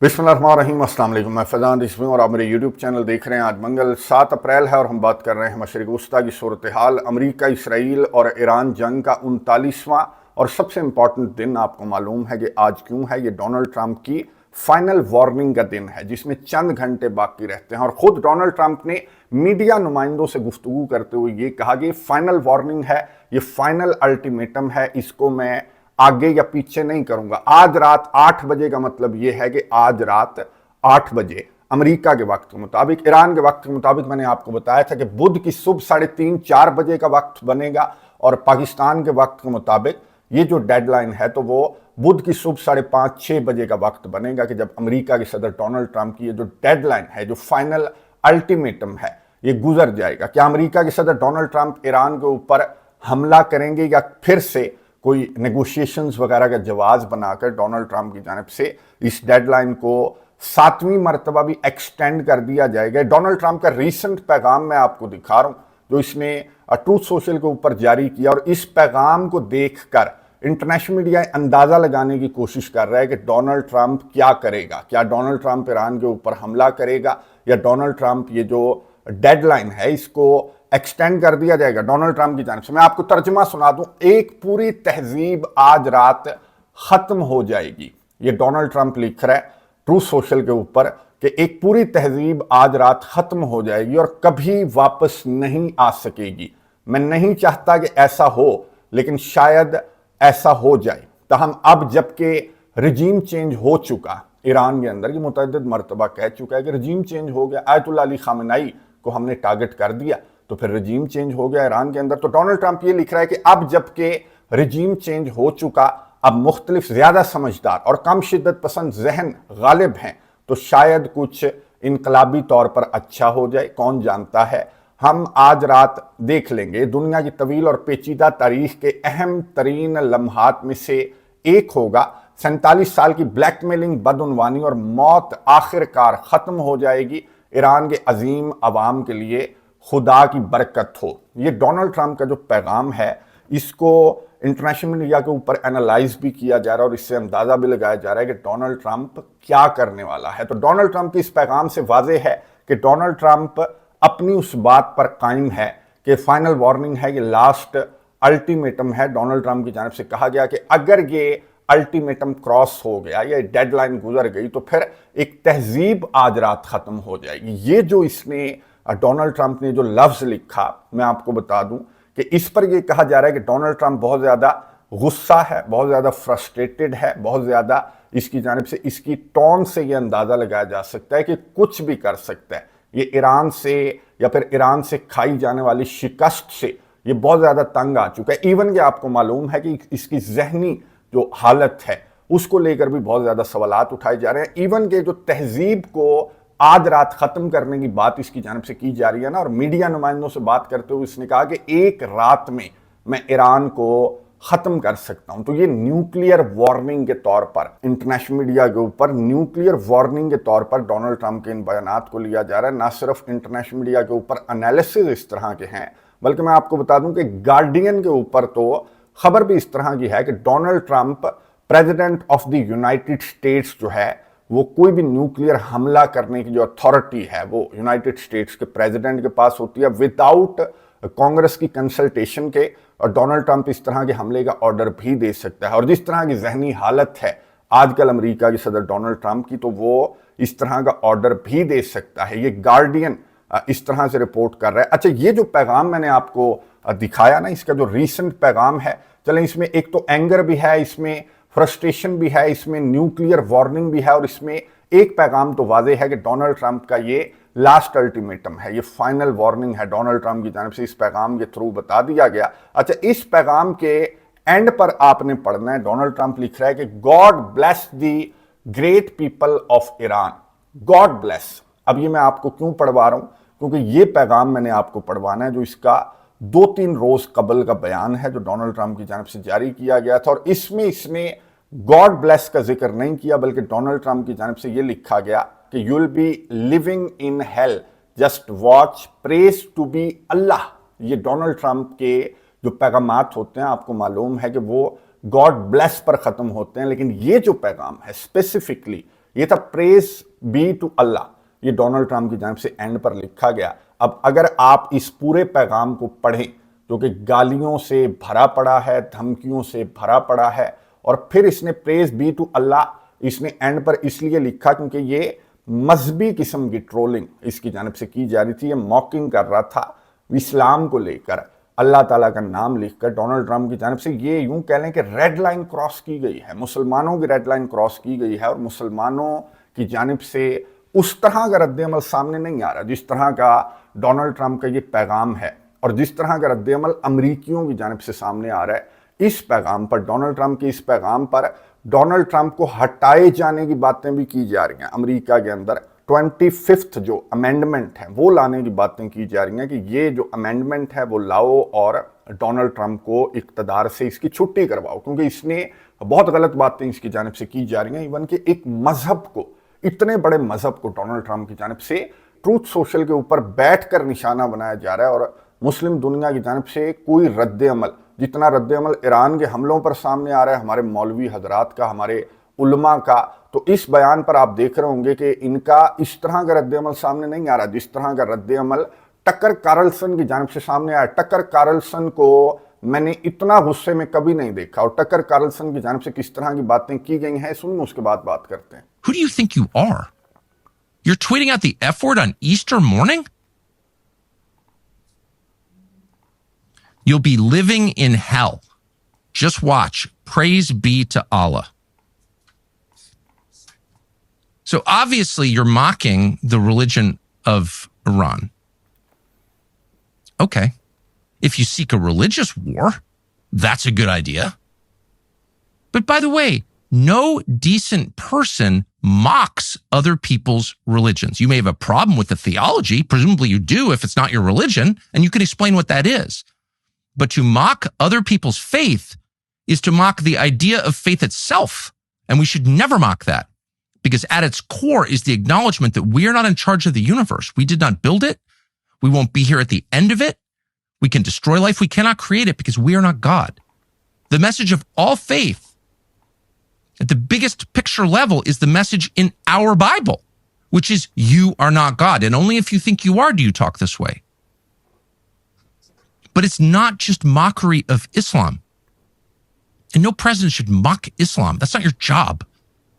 बिस्मिल्लाहिर्रहमानिर्रहीम, अस्सलाम वालेकुम। मैं फैज़ान रिजवी और आप मेरे यूट्यूब चैनल देख रहे हैं। आज मंगल 7 अप्रैल है और हम बात कर रहे हैं मशरिक़ वस्ता की सूरत हाल। अमरीका, इसराइल और ईरान जंग का 39वां और सबसे इम्पॉर्टेंट दिन आपको मालूम है कि आज क्यों है। ये डोनाल्ड ट्रंप की फाइनल वार्निंग का दिन है जिसमें चंद घंटे बाकी रहते हैं और ख़ुद डोनाल्ड ट्रंप ने मीडिया नुमाइंदों से गुफ्तगू करते हुए ये कहा कि फाइनल वार्निंग है, ये फाइनल अल्टीमेटम है, इसको मैं आगे या पीछे नहीं करूंगा। आज रात 8 बजे का मतलब यह है कि आज रात 8 बजे अमेरिका के वक्त के मुताबिक, ईरान के वक्त के मुताबिक मैंने आपको बताया था कि बुध की सुबह 3:30-4 बजे का वक्त बनेगा और पाकिस्तान के वक्त के मुताबिक ये जो डेडलाइन है तो वो बुध की सुबह 5:30-6 बजे का वक्त बनेगा कि जब अमेरिका के सदर डोनाल्ड ट्रंप की ये जो डेडलाइन है, जो फाइनल अल्टीमेटम है, ये गुजर जाएगा। क्या अमेरिका के सदर डोनाल्ड ट्रंप ईरान के ऊपर हमला करेंगे या फिर से कोई नेगोशिएशंस वगैरह का जवाब बनाकर डोनाल्ड ट्रंप की जानिब से इस डेडलाइन को 7वीं मरतबा भी एक्सटेंड कर दिया जाएगा। डोनाल्ड ट्रंप का रीसेंट पैगाम मैं आपको दिखा रहा हूं जो इसने ट्रूथ सोशल के ऊपर जारी किया और इस पैगाम को देखकर इंटरनेशनल मीडिया अंदाजा लगाने की कोशिश कर रहा है कि डोनाल्ड ट्रंप क्या करेगा। क्या डोनाल्ड ट्रंप ईरान के ऊपर हमला करेगा या डोनाल्ड ट्रंप ये जो डेडलाइन है इसको एक्सटेंड कर दिया जाएगा डोनाल्ड ट्रंप की जानिब से। मैं आपको तर्जुमा सुना दूं, एक पूरी तहजीब आज रात खत्म हो जाएगी। ये डोनाल्ड ट्रंप लिख रहा है ट्रूथ सोशल के ऊपर कि एक पूरी तहजीब आज रात खत्म हो जाएगी और कभी वापस नहीं आ सकेगी। मैं नहीं चाहता कि ऐसा हो, लेकिन शायद ऐसा हो जाए। ताहम अब जबकि रजीम चेंज हो चुका ईरान के अंदर, की मुतअद्दिद मरतबा कह चुका है कि रजीम चेंज हो गया, आयतुल्लाह अली खामेनेई को हमने टारगेट कर दिया तो फिर रजीम चेंज हो गया ईरान के अंदर। तो डोनाल्ड ट्रंप ये लिख रहा है कि अब जबकि रजीम चेंज हो चुका, अब मुख्तलिफ ज्यादा समझदार और कम शिद्दत पसंद जहन गालिब हैं, तो शायद कुछ इनकलाबी तौर पर अच्छा हो जाए, कौन जानता है। हम आज रात देख लेंगे। दुनिया की तवील और पेचीदा तारीख के अहम तरीन लम्हात में से एक होगा। 47 साल की ब्लैकमेलिंग, बदउनवानी और मौत आखिरकार खत्म हो जाएगी। ईरान के अजीम अवाम के लिए खुदा की बरकत हो। ये डोनाल्ड ट्रंप का जो पैगाम है इसको इंटरनेशनल मीडिया के ऊपर एनालाइज भी किया जा रहा है और इससे अंदाजा भी लगाया जा रहा है कि डोनाल्ड ट्रंप क्या करने वाला है। तो डोनाल्ड ट्रंप के इस पैगाम से वाज़ेह है कि डोनाल्ड ट्रंप अपनी उस बात पर कायम है कि फाइनल वार्निंग है, ये लास्ट अल्टीमेटम है। डोनाल्ड ट्रंप की जानिब से कहा गया कि अगर ये अल्टीमेटम क्रॉस हो गया, ये डेडलाइन गुजर गई, तो फिर एक तहजीब आज रात खत्म हो जाएगी। ये जो इसने डोनाल्ड ट्रंप ने जो लफ्ज लिखा, मैं आपको बता दूं कि इस पर यह कहा जा रहा है कि डोनाल्ड ट्रंप बहुत ज्यादा गुस्सा है, बहुत ज्यादा फ्रस्ट्रेटेड है, बहुत ज्यादा इसकी जानिब से इसकी टोन से यह अंदाजा लगाया जा सकता है कि कुछ भी कर सकता है। ये ईरान से या फिर ईरान से खाई जाने वाली शिकस्त से ये बहुत ज्यादा तंग आ चुका है। इवन कि आपको मालूम है कि इसकी जहनी जो हालत है उसको लेकर भी बहुत ज्यादा सवालात उठाए जा रहे हैं। इवन के जो तहजीब को आज रात खत्म करने की बात इसकी जानिब से की जा रही है ना, और मीडिया नुमाइंदों से बात करते हुए इसने कहा कि एक रात में मैं ईरान को खत्म कर सकता हूं। तो ये न्यूक्लियर वार्निंग के तौर पर इंटरनेशनल मीडिया के ऊपर न्यूक्लियर वार्निंग के तौर पर डोनाल्ड ट्रंप के इन बयानात को लिया जा रहा है। ना सिर्फ इंटरनेशनल मीडिया के ऊपर एनालिसिस इस तरह के हैं, बल्कि मैं आपको बता दूं कि गार्डियन के ऊपर तो खबर भी इस तरह की है कि Donald Trump president of the United states जो है, वो कोई भी न्यूक्लियर हमला करने की जो अथॉरिटी है वो यूनाइटेड स्टेट्स के प्रेसिडेंट के पास होती है विदाउट कांग्रेस की कंसल्टेशन के। और डोनाल्ड ट्रंप इस तरह के हमले का ऑर्डर भी दे सकता है। और जिस तरह की जहनी हालत है आजकल अमेरिका के सदर डोनाल्ड ट्रंप की, तो वो इस तरह का ऑर्डर भी दे सकता है। ये गार्डियन इस तरह से रिपोर्ट कर रहा है। अच्छा, ये जो पैगाम मैंने आपको दिखाया ना, इसका जो रीसेंट पैगाम है, चलें इसमें एक तो एंगर भी है, इसमें फ्रस्ट्रेशन भी है, इसमें न्यूक्लियर वार्निंग भी है और इसमें एक पैगाम तो वाज़ेह है कि डोनाल्ड ट्रंप का ये लास्ट अल्टीमेटम है, ये फाइनल वार्निंग है। डोनाल्ड ट्रंप की जानिब से इस पैगाम के थ्रू बता दिया गया। अच्छा, इस पैगाम के एंड पर आपने पढ़ना है, डोनाल्ड ट्रंप लिख रहा है कि God bless the great people of Iran. God bless. अब ये मैं आपको क्यों पढ़वा रहा हूं, क्योंकि ये पैगाम मैंने आपको पढ़वाना है जो इसका 2-3 रोज कबल का बयान है जो डोनाल्ड ट्रंप की जानिब से जारी किया गया था। और इसमें इसने गॉड ब्लेस का जिक्र नहीं किया, बल्कि डोनाल्ड ट्रंप की जानिब से यह लिखा गया कि you will be living in hell, just watch, praise to be Allah. ये डोनाल्ड ट्रंप के जो पैगामात होते हैं आपको मालूम है कि वो गॉड ब्लेस पर ख़त्म होते हैं, लेकिन ये जो पैगाम है स्पेसिफिकली یہ تھا پریز بی ٹو اللہ، یہ ڈونلڈ ٹرمپ کی جانب سے اینڈ پر لکھا گیا۔ اب اگر آپ اس پورے پیغام کو پڑھیں جو کہ گالیوں سے بھرا پڑا ہے، دھمکیوں سے بھرا پڑا ہے، اور پھر اس نے پریز بی ٹو اللہ اس نے اینڈ پر اس لیے لکھا کیونکہ یہ مذہبی قسم کی ٹرولنگ اس کی جانب سے کی جا رہی تھی، یہ موکنگ کر رہا تھا اسلام کو لے کر، اللہ تعالیٰ کا نام لکھ کر ڈونلڈ ٹرمپ کی جانب سے یہ یوں کہہ لیں کہ ریڈ لائن کراس کی گئی ہے، مسلمانوں کی ریڈ لائن کراس کی گئی ہے، اور مسلمانوں کی جانب سے اس طرح کا رد عمل سامنے نہیں آ رہا جس طرح کا ڈونلڈ ٹرمپ کا یہ پیغام ہے، اور جس طرح کا رد عمل امریکیوں کی جانب سے سامنے آ رہا ہے اس پیغام پر، ڈونلڈ ٹرمپ کے اس پیغام پر۔ ڈونلڈ ٹرمپ کو ہٹائے جانے کی باتیں بھی کی جا رہی ہیں امریکہ کے اندر، 25th جو امینڈمنٹ ہے وہ لانے کی باتیں کی جا رہی ہیں کہ یہ جو امینڈمنٹ ہے وہ لاؤ اور ڈونلڈ ٹرمپ کو اقتدار سے اس کی چھٹی کرواؤ، کیونکہ اس نے بہت غلط باتیں اس کی جانب سے کی جا رہی ہیں، ایون کہ ایک مذہب کو، اتنے بڑے مذہب کو ڈونلڈ ٹرمپ کی جانب سے ٹروتھ سوشل کے اوپر بیٹھ کر نشانہ بنایا جا رہا ہے، اور مسلم دنیا کی جانب سے کوئی رد عمل، جتنا رد عمل ایران کے حملوں پر سامنے آ رہا ہے ہمارے مولوی حضرات کا، ہمارے علماء کا، تو اس بیان پر آپ دیکھ رہے ہوں گے کہ ان کا اس طرح کا رد عمل سامنے نہیں آ رہا جس طرح کا رد عمل ٹکر کارلسن کی جانب سے سامنے آیا۔ ٹکر کارلسن کو میں نے اتنا غصے میں کبھی نہیں دیکھا، اور ٹکر کارلسن کی جانب سے کس طرح کی باتیں کی گئی ہیں سنیں، اس کے بعد بات کرتے ہیں۔ Who do you think you are? You're tweeting out the F word on Easter morning? You'll be living in hell. Just watch. Praise be to Allah. So obviously you're mocking the religion of Iran. Okay. If you seek a religious war, that's a good idea. But by the way, no decent person mocks other people's religions. You may have a problem with the theology. Presumably you do if it's not your religion, and you can explain what that is. But to mock other people's faith is to mock the idea of faith itself. And we should never mock that, because at its core is the acknowledgement that we are not in charge of the universe. We did not build it. We won't be here at the end of it. We can destroy life. We cannot create it because we are not God. The message of all faith at the biggest picture level is the message in our Bible, which is you are not God. And only if you think you are do you talk this way. But it's not just mockery of Islam. And no president should mock Islam. That's not your job.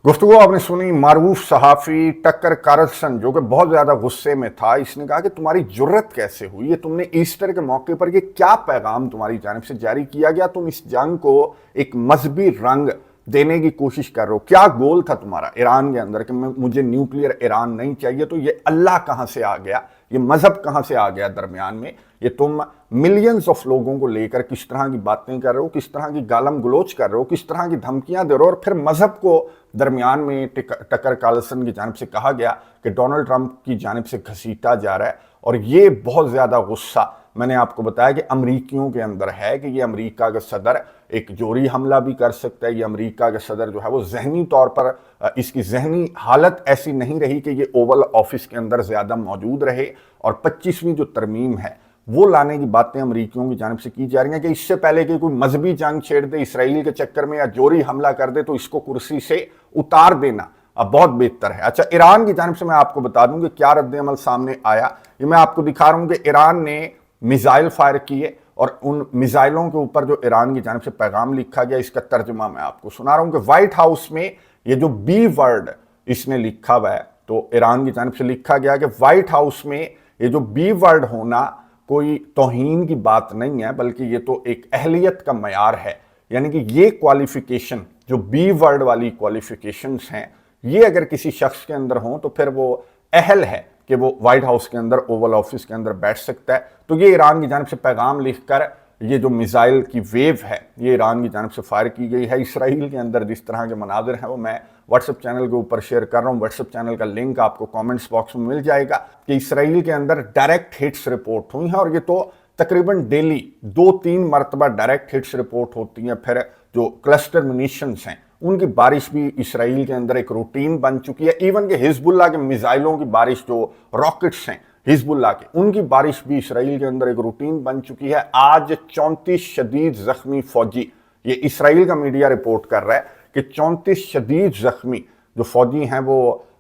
گفتگو آپ نے سنی معروف صحافی ٹکر Carlsson جو کہ بہت زیادہ غصے میں تھا۔ اس نے کہا کہ تمہاری جرت کیسے ہوئی ہے، تم نے ایسٹر کے موقع پر یہ کیا پیغام تمہاری جانب سے جاری کیا گیا، تم اس جنگ کو ایک مذہبی رنگ دینے کی کوشش کر رہے ہو، کیا گول تھا تمہارا ایران کے اندر کہ مجھے نیوکلیئر ایران نہیں چاہیے، تو یہ اللہ کہاں سے آ گیا، یہ مذہب کہاں سے آ گیا درمیان میں، یہ تم ملینز آف لوگوں کو لے کر کس طرح کی باتیں کر رہے ہو، کس طرح کی گالم گلوچ کر رہے ہو، کس طرح کی دھمکیاں دے رہے ہو، اور پھر مذہب کو درمیان میں ٹکر کارلسن کی جانب سے کہا گیا کہ ڈونلڈ ٹرمپ کی جانب سے گھسیٹا جا رہا ہے، اور یہ بہت زیادہ غصہ میں نے آپ کو بتایا کہ امریکیوں کے اندر ہے کہ یہ امریکہ کا صدر ایک جوری حملہ بھی کر سکتا ہے، یہ امریکہ کا صدر جو ہے وہ ذہنی طور پر اس کی ذہنی حالت ایسی نہیں رہی کہ یہ اوول آفس کے اندر زیادہ موجود رہے، اور 25ویں جو ترمیم ہے وہ لانے کی باتیں امریکیوں کی جانب سے کی جا رہی ہیں کہ اس سے پہلے کہ کوئی مذہبی جنگ چھیڑ دے اسرائیل کے چکر میں یا جوری حملہ کر دے تو اس کو کرسی سے اتار دینا اب بہت بہتر ہے۔ اچھا، ایران کی جانب سے میں آپ کو بتا دوں کہ کیا رد عمل سامنے آیا، یہ میں آپ کو دکھا رہا ہوں کہ ایران نے میزائل فائر کیے، اور ان میزائلوں کے اوپر جو ایران کی جانب سے پیغام لکھا گیا اس کا ترجمہ میں آپ کو سنا رہا ہوں کہ وائٹ ہاؤس میں یہ جو بی ورڈ اس نے لکھا ہوا ہے، تو ایران کی جانب سے لکھا گیا کہ وائٹ ہاؤس میں یہ جو بی ورڈ ہونا کوئی توہین کی بات نہیں ہے، بلکہ یہ تو ایک اہلیت کا معیار ہے، یعنی کہ یہ کوالیفیکیشن جو بی ورڈ والی کوالیفیکیشنز ہیں یہ اگر کسی شخص کے اندر ہوں تو پھر وہ اہل ہے کہ وہ وائٹ ہاؤس کے اندر اوول آفس کے اندر بیٹھ سکتا ہے۔ تو یہ ایران کی جانب سے پیغام لکھ کر یہ جو میزائل کی ویو ہے یہ ایران کی جانب سے فائر کی گئی ہے۔ اسرائیل کے اندر جس طرح کے مناظر ہیں وہ میں واٹس ایپ چینل کے اوپر شیئر کر رہا ہوں، واٹس ایپ چینل کا لنک آپ کو کامنٹس باکس میں مل جائے گا کہ اسرائیل کے اندر ڈائریکٹ ہٹس رپورٹ ہوئی ہیں، اور یہ تو تقریباً ڈیلی 2-3 مرتبہ ڈائریکٹ ہٹس رپورٹ ہوتی ہیں۔ پھر جو کلسٹر منیشنز ہیں ان کی بارش بھی اسرائیل کے اندر ایک روٹین بن چکی ہے، ایون کہ حزب اللہ کے میزائلوں کی بارش جو راکٹس ہیں حزب اللہ کے ان کی بارش بھی اسرائیل کے اندر ایک روٹین بن چکی ہے۔ آج 34 شدید زخمی فوجی، یہ اسرائیل کا میڈیا رپورٹ کر رہا ہے کہ 34 شدید زخمی जो फौजी हैं वो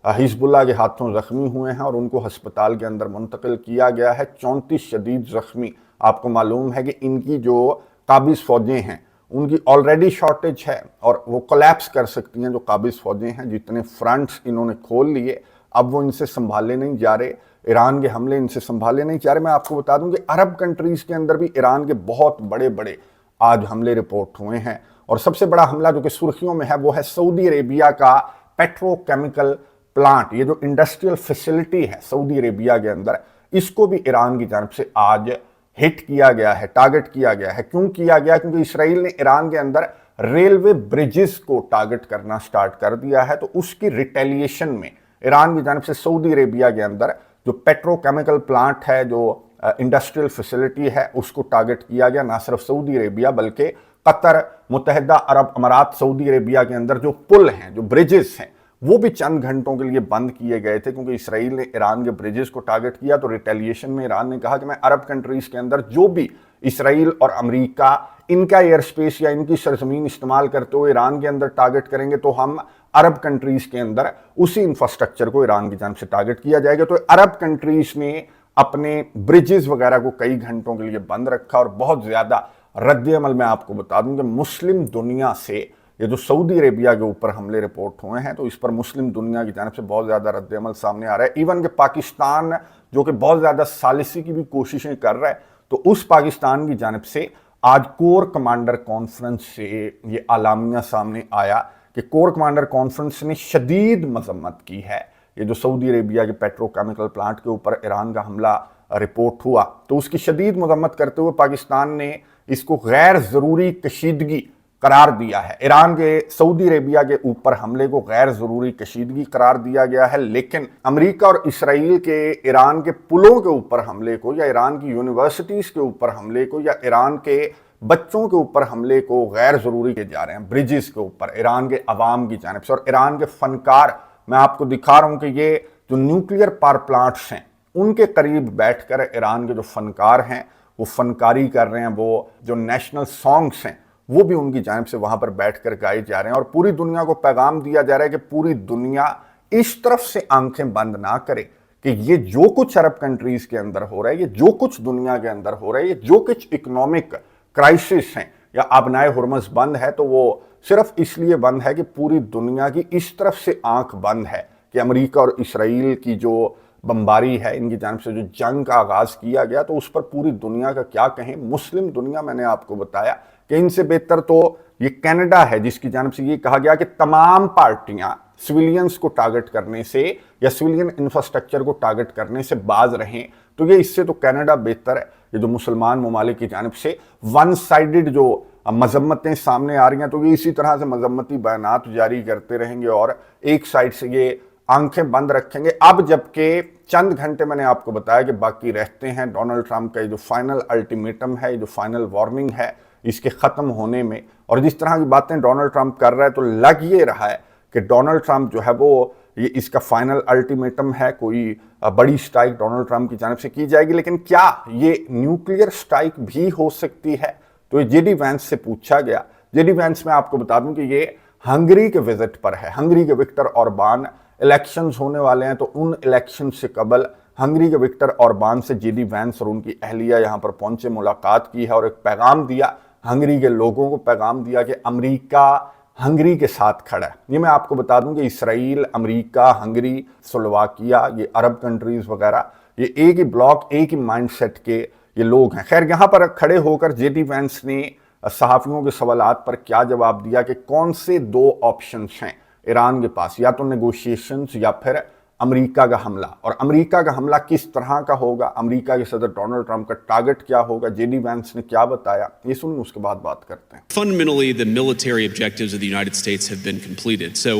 हिजबुल्लाह के हाथों ज़ख्मी हुए हैं और उनको हस्पताल के अंदर मुंतकिल किया गया है। 34 शदीद ज़ख्मी। आपको मालूम है कि इनकी जो काबिज़ फ़ौजें हैं उनकी ऑलरेडी शॉर्टेज है और वो कोलैप्स कर सकती हैं। जो काबिज़ फ़ौजें हैं, जितने फ्रंट्स इन्होंने खोल लिए, अब वो इनसे संभाले नहीं जा रहे। ईरान के हमले इनसे संभाले नहीं जा रहे। मैं आपको बता दूं कि अरब कंट्रीज़ के अंदर भी ईरान के बहुत बड़े बड़े आज हमले रिपोर्ट हुए हैं और सबसे बड़ा हमला जो कि सुर्खियों में है वो है सऊदी अरेबिया का पेट्रोकेमिकल प्लांट। ये जो इंडस्ट्रियल फैसिलिटी है सऊदी अरेबिया के अंदर, इसको भी ईरान की जानब से आज हिट किया गया है, टारगेट किया गया है। क्यों किया गया? क्योंकि इसराइल ने ईरान के अंदर रेलवे ब्रिजेस को टारगेट करना स्टार्ट कर दिया है। तो उसकी रिटेलिएशन में ईरान की जानब से सऊदी अरेबिया के अंदर जो पेट्रोकेमिकल प्लांट है, जो इंडस्ट्रियल फैसिलिटी है, उसको टारगेट किया गया। ना सिर्फ सऊदी अरेबिया बल्कि कतर, मुत्तहिदा अरब अमारात, सऊदी अरेबिया के अंदर जो पुल हैं, जो ब्रिजेस हैं, वो भी चंद घंटों के लिए बंद किए गए थे क्योंकि इसराइल ने ईरान के ब्रिजेस को टारगेट किया। तो रिटेलिएशन में ईरान ने कहा कि मैं अरब कंट्रीज के अंदर जो भी इसराइल और अमेरिका इनका एयर स्पेस या इनकी सरजमीन इस्तेमाल करते हुए ईरान के अंदर टारगेट करेंगे तो हम अरब कंट्रीज के अंदर उसी इंफ्रास्ट्रक्चर को ईरान की जानिब से टारगेट किया जाएगा। तो अरब कंट्रीज ने अपने ब्रिजेस वगैरह को कई घंटों के लिए बंद रखा और बहुत ज्यादा रद्द अमल। मैं आपको बता दूं कि मुस्लिम दुनिया से ये जो सऊदी अरेबिया के ऊपर हमले रिपोर्ट हुए हैं तो इस पर मुस्लिम दुनिया की जानिब से बहुत ज़्यादा रद्द अमल सामने आ रहा है। इवन कि पाकिस्तान जो कि बहुत ज़्यादा सालिसी की भी कोशिशें कर रहा है, तो उस पाकिस्तान की जानिब से आज कोर कमांडर कॉन्फ्रेंस से ये आलामिया सामने आया कि कोर कमांडर कॉन्फ्रेंस ने शदीद मजम्मत की है। ये जो सऊदी अरेबिया के पेट्रोकेमिकल प्लांट के ऊपर ईरान का हमला रिपोर्ट हुआ तो उसकी शदीद मजम्मत करते हुए पाकिस्तान ने इसको गैर ज़रूरी कशीदगी करार दिया है। ईरान के सऊदी अरेबिया के ऊपर हमले को गैर ज़रूरी कशीदगी करार दिया गया है, लेकिन अमेरिका और इसराइल के ईरान के पुलों के ऊपर हमले को या ईरान की यूनिवर्सिटीज़ के ऊपर हमले को या ईरान के बच्चों के ऊपर हमले को गैर ज़रूरी किए जा रहे हैं। ब्रिजेस के ऊपर ईरान के अवाम की जानिब से और ईरान के फनकार, मैं आपको दिखा रहा हूँ कि ये जो न्यूक्लियर पावर प्लांट्स हैं उनके करीब बैठकर ईरान के जो फनकार हैं वो फनकारी कर रहे हैं। वो जो नेशनल सॉन्ग्स हैं वो भी उनकी जानिब से वहां पर बैठकर गाए जा रहे हैं और पूरी दुनिया को पैगाम दिया जा रहा है कि पूरी दुनिया इस तरफ से आंखें बंद ना करे कि ये जो कुछ अरब कंट्रीज के अंदर हो रहा है, ये जो कुछ दुनिया के अंदर हो रहा है, ये जो कुछ इकोनॉमिक क्राइसिस हैं या आबनाए हुर्मस बंद है, तो वो सिर्फ इसलिए बंद है कि पूरी दुनिया की इस तरफ से आंख बंद है कि अमेरिका और इसराइल की जो बमबारी है, इनकी जानिब से जो जंग का आगाज किया गया, तो उस पर पूरी दुनिया का क्या कहें। मुस्लिम दुनिया, मैंने आपको बताया कि इनसे बेहतर तो ये कनाडा है जिसकी जानिब से ये कहा गया कि तमाम पार्टियां सिविलियंस को टारगेट करने से या सिविलियन इंफ्रास्ट्रक्चर को टारगेट करने से बाज रहें। तो ये इससे तो कनाडा बेहतर है। ये जो मुसलमान ममालिक की जानिब से वन साइडेड जो मजम्मतें सामने आ रही हैं, तो ये इसी तरह से मजम्मती बयानात जारी करते रहेंगे और एक साइड से ये आंखें बंद रखेंगे। अब जबकि चंद घंटे मैंने आपको बताया कि बाकी रहते हैं डोनाल्ड ट्रंप का ये जो फाइनल अल्टीमेटम है, ये जो फाइनल वार्निंग है, इसके ख़त्म होने में, और जिस तरह की बातें डोनाल्ड ट्रंप कर रहा है तो लग ये रहा है कि डोनाल्ड ट्रंप जो है वो ये इसका फाइनल अल्टीमेटम है। कोई बड़ी स्ट्राइक डोनाल्ड ट्रंप की जानिब से की जाएगी, लेकिन क्या ये न्यूक्लियर स्ट्राइक भी हो सकती है? तो ये जेडी वैंस से पूछा गया। जेडी वैंस में आपको बता दूं कि ये हंगरी के विजिट पर है। हंगरी के विक्टर ऑरबान, इलेक्शंस होने वाले हैं, तो उन इलेक्शन से कबल हंगरी के विक्टर ऑरबान से जेडी वैंस और उनकी अहलिया यहाँ पर पहुंचे, मुलाकात की है और एक पैगाम दिया, हंगरी के लोगों को पैगाम दिया कि अमेरिका हंगरी के साथ खड़ा है। ये मैं आपको बता दूं कि इसराइल, अमेरिका, हंगरी, स्लोवाकिया, ये अरब कंट्रीज वगैरह, ये एक ही ब्लॉक, एक ही माइंडसेट के ये लोग हैं। खैर, यहाँ पर खड़े होकर जेडी वैंस ने सहाफ़ियों के सवालात पर क्या जवाब दिया कि कौन से दो ऑप्शंस हैं ईरान के पास, या तो नेगोशिएशंस या फिर अमेरिका का हमला, और अमेरिका का हमला किस तरह का होगा, अमेरिका के सदर डोनाल्ड ट्रंप का टारगेट क्या होगा, जेडी वैंस ने क्या बताया, ये सुनिए, उसके बाद बात करते हैं। Fundamentally, the military objectives of the United States have been completed. So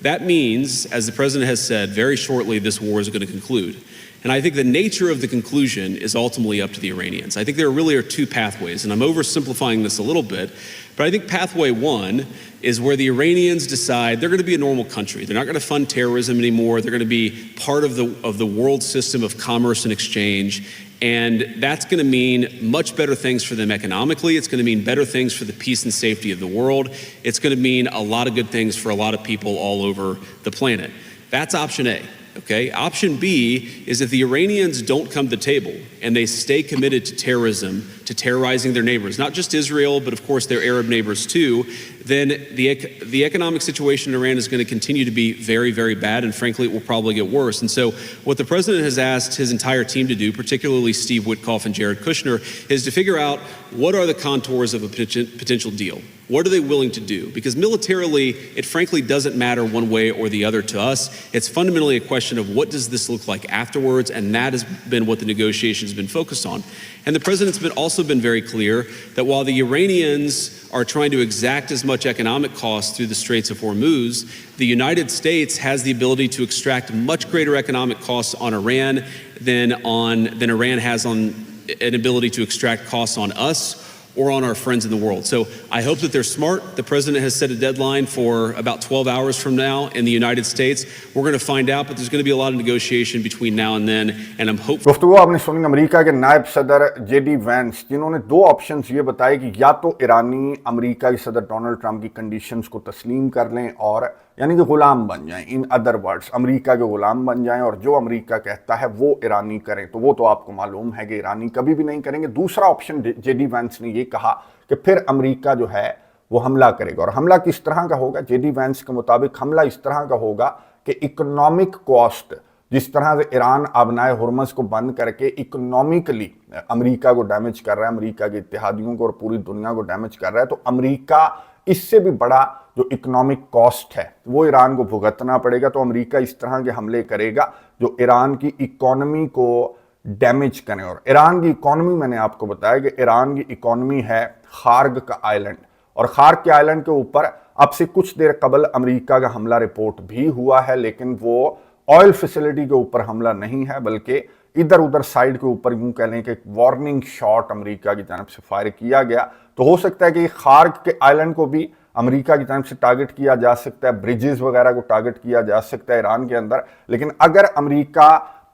that means, as the president has said, very shortly this war is going to conclude. And I think the nature of the conclusion is ultimately up to the Iranians. I think there really are two pathways, and I'm oversimplifying this a little bit, but I think pathway one is where the Iranians decide they're going to be a normal country. They're not going to fund terrorism anymore. They're going to be part of the world system of commerce and exchange. And that's going to mean much better things for them economically. It's going to mean better things for the peace and safety of the world. It's going to mean a lot of good things for a lot of people all over the planet. That's option A. Okay. Option B is if the Iranians don't come to the table and they stay committed to terrorism, to terrorizing their neighbors, not just Israel, but of course their Arab neighbors too, then the economic situation in Iran is going to continue to be very, very bad. And frankly, it will probably get worse. And so what the president has asked his entire team to do, particularly Steve Witkoff and Jared Kushner, is to figure out what are the contours of a potential deal. What are they willing to do? Because militarily, it frankly doesn't matter one way or the other to us. It's fundamentally a question of what does this look like afterwards, and that has been what the negotiation has been focused on. And the president's also been very clear that while the Iranians are trying to exact as much economic cost through the Straits of Hormuz, the United States has the ability to extract much greater economic costs on Iran than Iran has on an ability to extract costs on us or on our friends in the world. So I hope that they're smart. The president has set a deadline for about 12 hours from now in the United States. We're going to find out, but there's going to be a lot of negotiation between now and then, and I'm hopeful. गुफ्तगू आपने सुनी America के नायब सदर JD Vance, जिन्होंने दो options ये बताए कि या तो ईरानी अमेरिकाई सदर डोनाल्ड ट्रंप की कंडीशंस को तस्लीम कर लें और यानी कि गुलाम बन जाएं, इन अदर वर्ड्स अमेरिका के गुलाम बन जाएं और जो अमेरिका कहता है वो ईरानी करें। तो वो तो आपको मालूम है कि ईरानी कभी भी नहीं करेंगे। दूसरा ऑप्शन जेडी वैंस ने ये कहा कि फिर अमेरिका जो है वो हमला करेगा, और हमला किस तरह का होगा? जेडी वैंस के मुताबिक हमला इस तरह का होगा कि इकोनॉमिक कॉस्ट, जिस तरह से ईरान आबनाए हुर्मस को बंद करके इकोनॉमिकली अमेरिका को डैमेज कर रहा है, अमेरिका के इत्तेहादियों को और पूरी दुनिया को डैमेज कर रहा है, तो अमेरिका इससे भी बड़ा जो इकोनॉमिक कॉस्ट है वो ईरान को भुगतना पड़ेगा। तो अमेरिका इस तरह के हमले करेगा जो ईरान की इकोनॉमी को डैमेज करें। और ईरान की इकोनॉमी, मैंने आपको बताया कि ईरान की इकोनॉमी है खार्ग का आइलैंड, और खार्ग के आइलैंड के ऊपर अब से कुछ देर कबल अमेरिका का हमला रिपोर्ट भी हुआ है, लेकिन वो ऑयल फैसिलिटी के ऊपर हमला नहीं है, बल्कि इधर उधर साइड के ऊपर यूं कह लें कि वार्निंग शॉट अमेरिका की जानब से फायर किया गया। तो हो सकता है कि खार्ग के आइलैंड को भी अमेरिका की जानब से टारगेट किया जा सकता है, ब्रिजेस वगैरह को टारगेट किया जा सकता है ईरान के अंदर। लेकिन अगर अमेरिका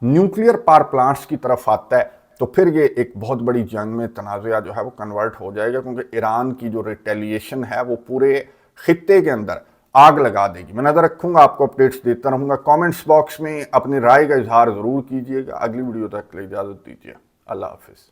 न्यूक्लियर पावर प्लांट्स की तरफ आता है तो फिर ये एक बहुत बड़ी जंग में तनाज़ा जो है वो कन्वर्ट हो जाएगा, क्योंकि ईरान की जो रिटेलिएशन है वो पूरे खित्ते के अंदर आग लगा देगी। मैं नज़र रखूंगा, आपको अपडेट्स देता रहूंगा। कमेंट्स बॉक्स में अपनी राय का इजहार ज़रूर कीजिएगा। अगली वीडियो तक के लिए इजाज़त दीजिए। अल्लाह हाफिज़।